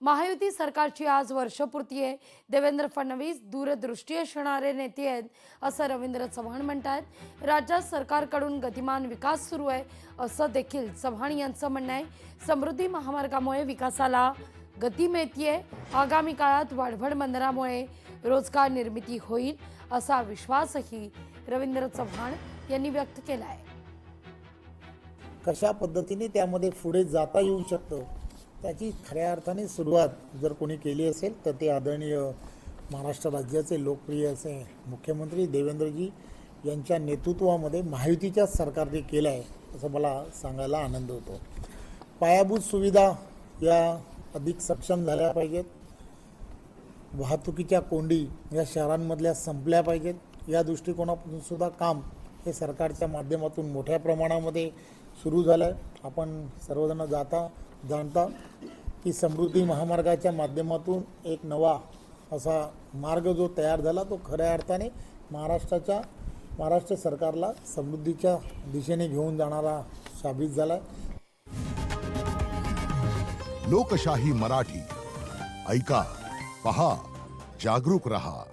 महायुती सरकारची आज वर्षपूर्ती आहे। देवेंद्र फडणवीस दूरदृष्टी असणारे नेते आहेत असं रवींद्र चव्हाण म्हणतात। राज्यात सरकारकडून गतिमान विकास सुरू आहे असं देखील चव्हाण यांचं म्हणणं आहे। समृद्धी महामार्गामुळे विकासाला गती मिळते। आगामी काळात वाढवड बंदरामुळे रोजगार निर्मिती होईल असा विश्वासही रवींद्र चव्हाण यांनी व्यक्त केला आहे। कशा पद्धतीने त्यामध्ये पुढे जाता येऊ शकतं त्याची खऱ्या अर्थाने सुरुवात जर कोणी केली असेल तर ते आदरणीय महाराष्ट्र राज्याचे लोकप्रिय असे मुख्यमंत्री देवेंद्रजी यांच्या नेतृत्वामध्ये महायुतीच्या सरकारने केलं आहे असं मला सांगायला आनंद होतो। पायाभूत सुविधा या अधिक सक्षम झाल्या पाहिजेत। वाहतुकीच्या कोंडी या शहरांमधल्या संपल्या पाहिजेत। या दृष्टिकोनातून सुद्धा काम हे सरकारच्या माध्यमातून मोठ्या प्रमाणामध्ये सुरू झालं आहे। आपण सर्वजण जाणता की समृद्धी महामार्गाच्या माध्यमातून एक नवा असा मार्ग जो तयार झाला तो खऱ्या अर्थाने महाराष्ट्र सरकारला समृद्धीच्या दिशेने घेऊन जाणारा साबित झाला। लोकशाही मराठी ऐका, पहा, जागरूक रहा।